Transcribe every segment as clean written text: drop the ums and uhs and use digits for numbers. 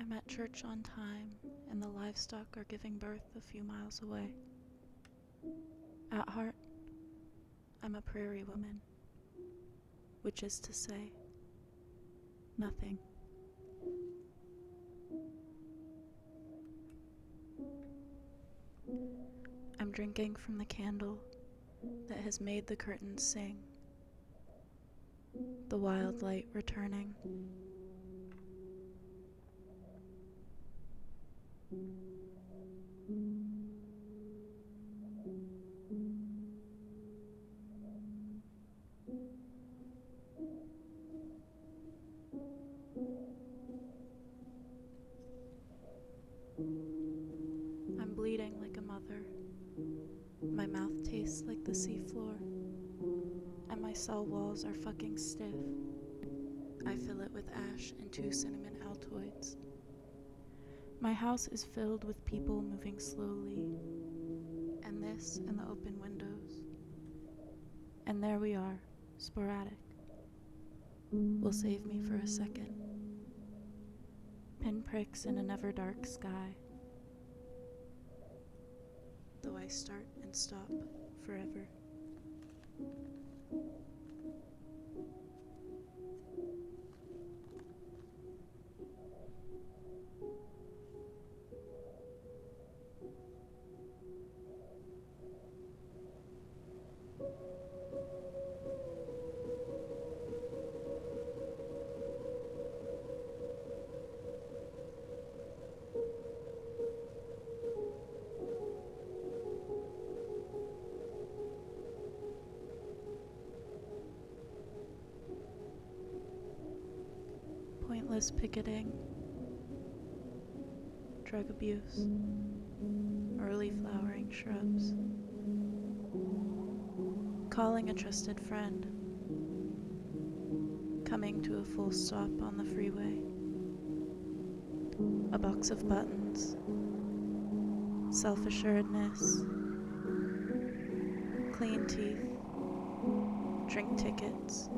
I'm at church on time, and the livestock are giving birth a few miles away. At heart, I'm a prairie woman, which is to say, nothing. I'm drinking from the candle that has made the curtains sing, the wild light returning. I'm bleeding like a mother. My mouth tastes like the seafloor, and my cell walls are fucking stiff. I fill it with ash and 2 cinnamon Altoids. My house is filled with people moving slowly, and this in the open windows. And there we are, sporadic. Will save me for a second. Pinpricks in a never dark sky. Though I start and stop forever. Pointless picketing, drug abuse, early flowering shrubs, calling a trusted friend, coming to a full stop on the freeway, a box of buttons, self-assuredness, clean teeth, drink tickets,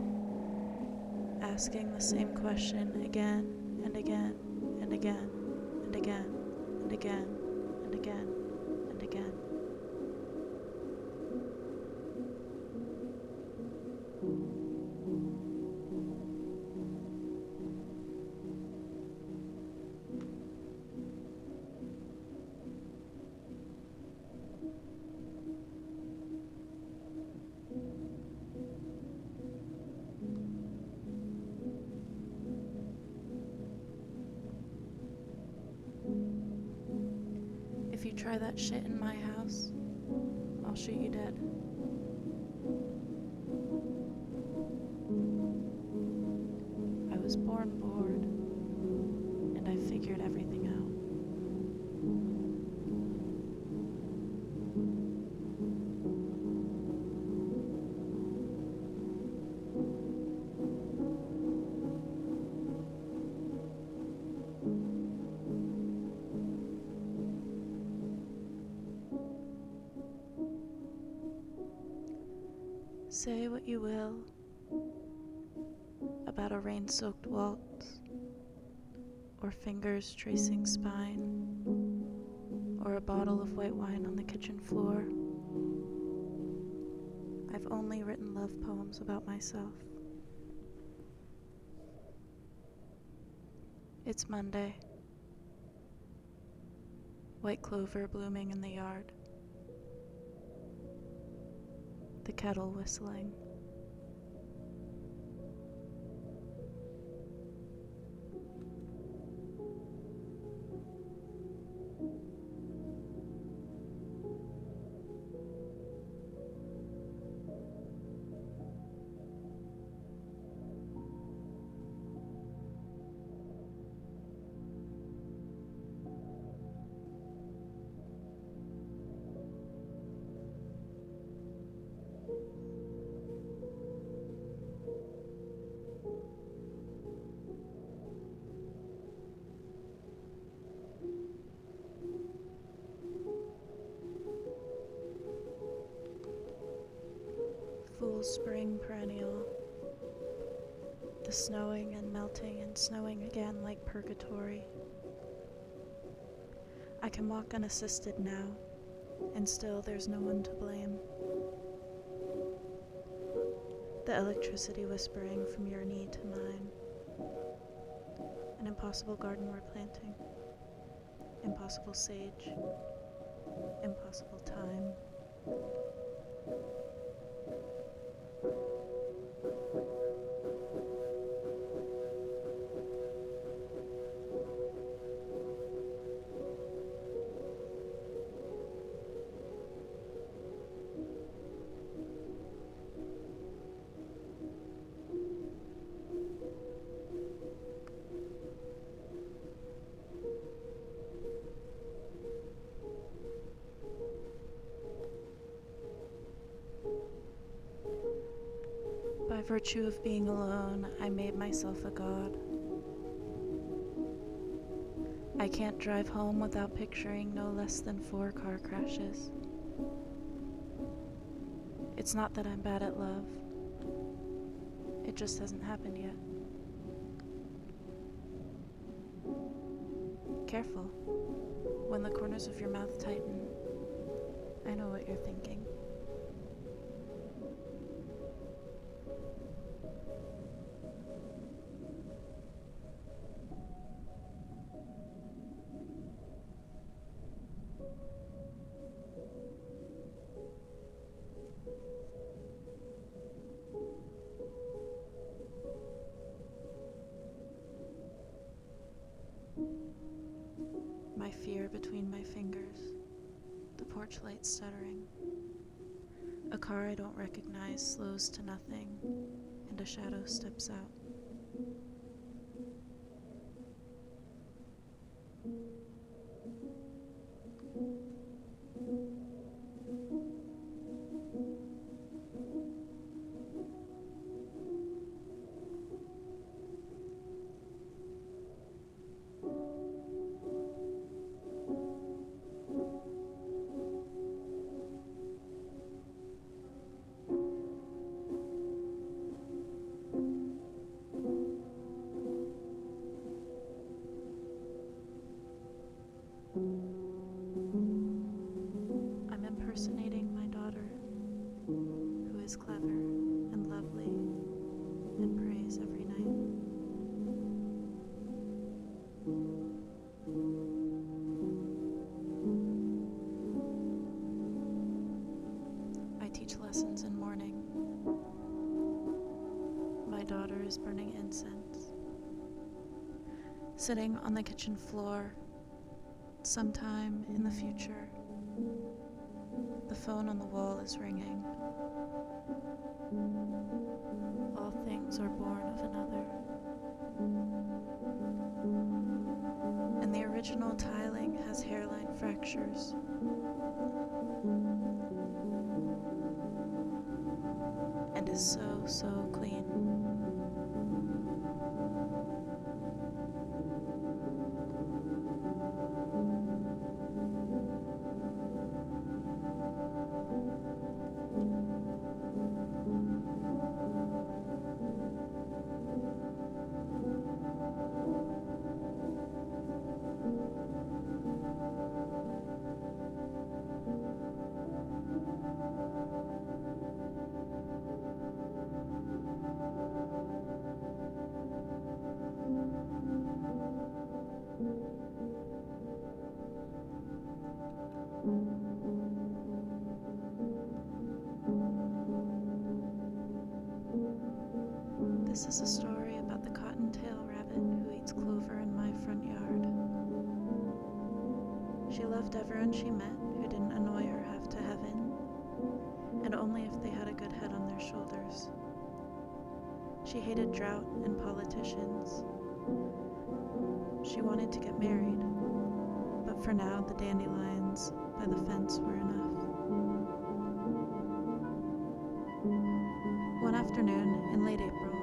asking the same question again and again and again and again and again and again and again. If you try that shit in my house, I'll shoot you dead. I was born bored, and I figured everything out. Say what you will about a rain-soaked waltz, or fingers tracing spine, or a bottle of white wine on the kitchen floor. I've only written love poems about myself. It's Monday. White clover blooming in the yard. The kettle whistling. Full spring perennial. The snowing and melting and snowing again like purgatory. I can walk unassisted now, and still there's no one to blame. The electricity whispering from your knee to mine. An impossible garden we're planting. Impossible sage. Impossible time. By virtue of being alone, I made myself a god. I can't drive home without picturing no less than 4 car crashes. It's not that I'm bad at love. It just hasn't happened yet. Careful. When the corners of your mouth tighten, I know what you're thinking. My fear between my fingers, the porch light stuttering. A car I don't recognize slows to nothing, and a shadow steps out. I'm impersonating my daughter, who is clever and lovely and prays every night. I teach lessons in mourning. My daughter is burning incense, sitting on the kitchen floor. Sometime in the future, the phone on the wall is ringing. All things are born of another. And the original tiling has hairline fractures. And is so clean. This is a story about the cottontail rabbit who eats clover in my front yard. She loved everyone she met who didn't annoy her half to heaven, and only if they had a good head on their shoulders. She hated drought and politicians. She wanted to get married, but for now the dandelions by the fence were enough. One afternoon in late April,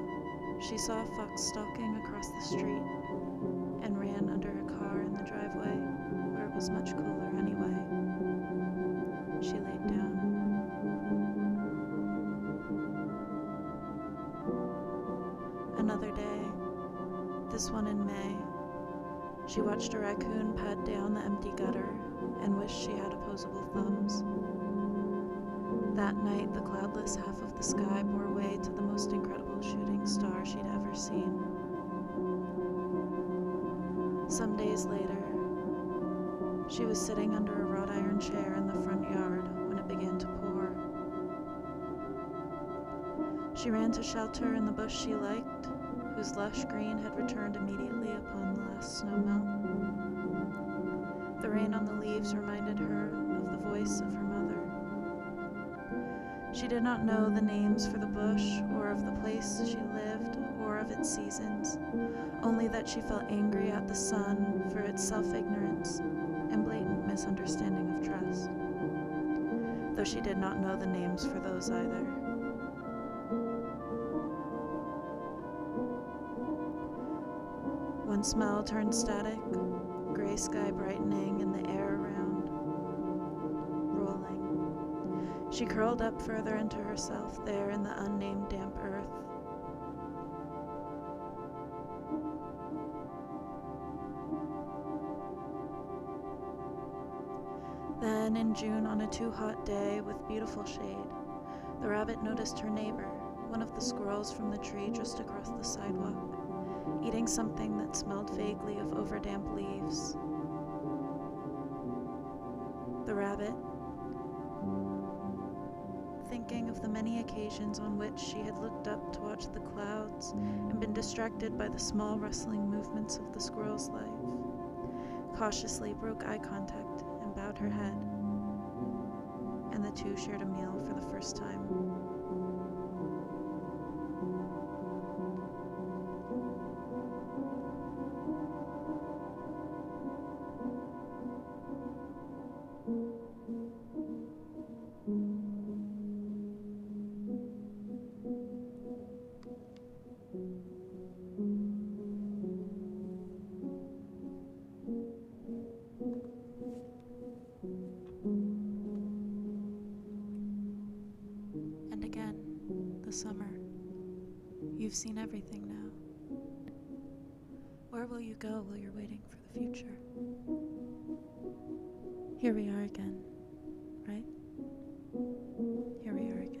she saw a fox stalking across the street and ran under a car in the driveway where it was much cooler anyway. She laid down. Another day, this one in May, she watched a raccoon pad down the empty gutter wish she had opposable thumbs. That night, the cloudless half of the sky bore way to the most incredible shooting star she'd ever seen. Some days later, she was sitting under a wrought iron chair in the front yard when it began to pour. She ran to shelter in the bush she liked, whose lush green had returned immediately upon the last snowmelt. The rain on the leaves reminded her of the voice of her mother. She did not know the names for the bush, or of the place she lived, or of its seasons, only that she felt angry at the sun for its self-ignorance and blatant misunderstanding of trust, though she did not know the names for those either. One smell turned static, gray sky brightening and the air around rolling. She curled up further into herself there in the unnamed damp earth. Then in June, on a too-hot day with beautiful shade, the rabbit noticed her neighbor, one of the squirrels from the tree just across the sidewalk, eating something that smelled vaguely of overdamp leaves. The rabbit, thinking of the many occasions on which she had looked up to watch the clouds and been distracted by the small rustling movements of the squirrel's life, cautiously broke eye contact and bowed her head, and the two shared a meal for the first time. And again, the summer. You've seen everything now. Where will you go while you're waiting for the future? Here we are again, right? Here we are again.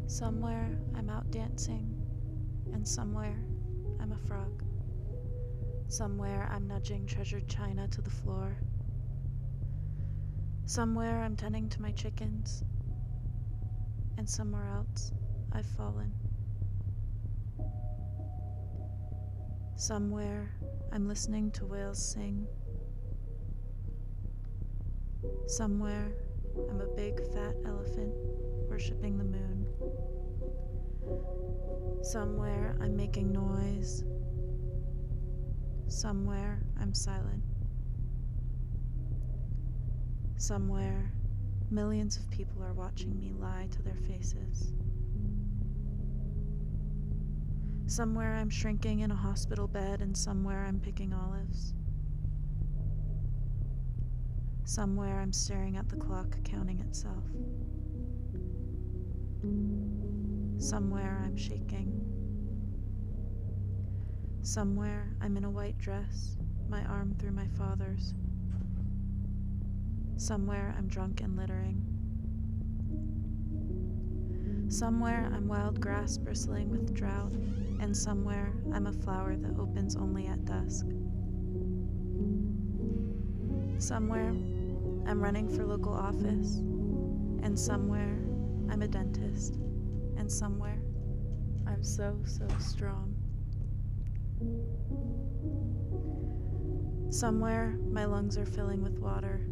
Somewhere I'm out dancing, and somewhere I'm a frog. Somewhere I'm nudging treasured china to the floor. Somewhere I'm tending to my chickens, and somewhere else I've fallen. Somewhere I'm listening to whales sing. Somewhere I'm a big fat elephant worshipping the moon. Somewhere I'm making noise. Somewhere I'm silent. Somewhere millions of people are watching me lie to their faces. Somewhere I'm shrinking in a hospital bed, and somewhere I'm picking olives. Somewhere I'm staring at the clock counting itself. Somewhere I'm shaking. Somewhere I'm in a white dress, my arm through my father's. Somewhere I'm drunk and littering. Somewhere I'm wild grass bristling with drought, and somewhere I'm a flower that opens only at dusk. Somewhere I'm running for local office, and somewhere I'm a dentist, and somewhere I'm so strong. Somewhere, my lungs are filling with water.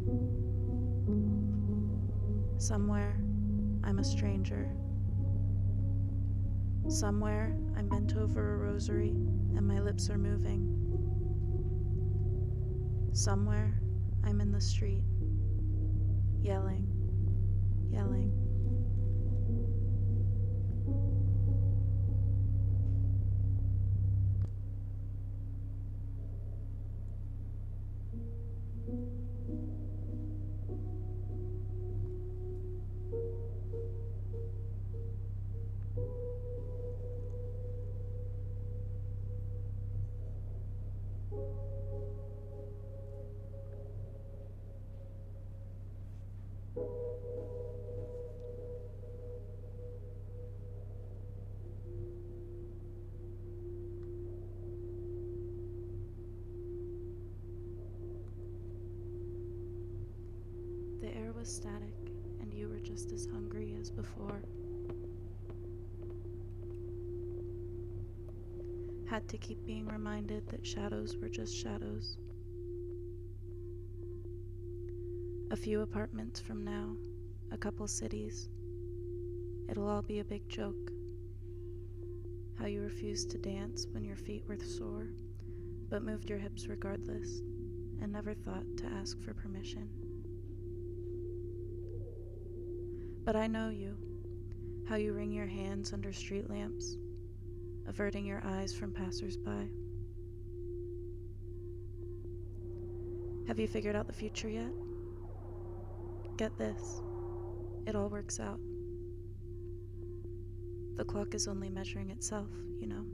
Somewhere, I'm a stranger. Somewhere, I'm bent over a rosary and my lips are moving. Somewhere, I'm in the street, yelling, yelling. The air was static, and you were just as hungry as before. Had to keep being reminded that shadows were just shadows. A few apartments from now, a couple cities. It'll all be a big joke. How you refused to dance when your feet were sore, but moved your hips regardless, and never thought to ask for permission. But I know you, how you wring your hands under street lamps, averting your eyes from passers-by. Have you figured out the future yet? Get this, it all works out. The clock is only measuring itself, you know.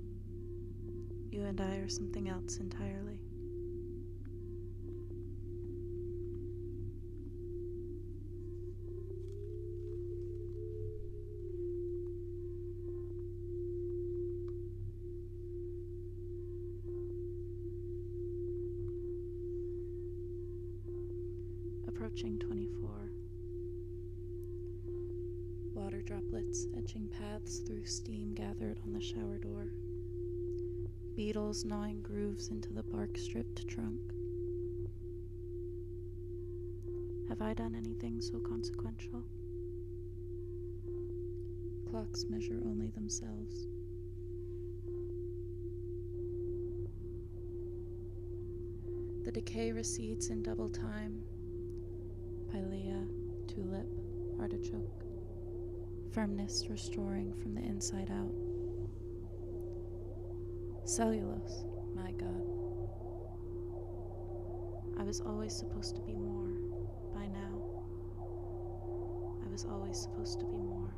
You and I are something else entirely. Approaching 24. Water droplets etching paths through steam gathered on the shower door. Beetles gnawing grooves into the bark-stripped trunk. Have I done anything so consequential? Clocks measure only themselves. The decay recedes in double time. Pilea, tulip, artichoke. Firmness restoring from the inside out. Cellulose, my God. I was always supposed to be more by now. I was always supposed to be more.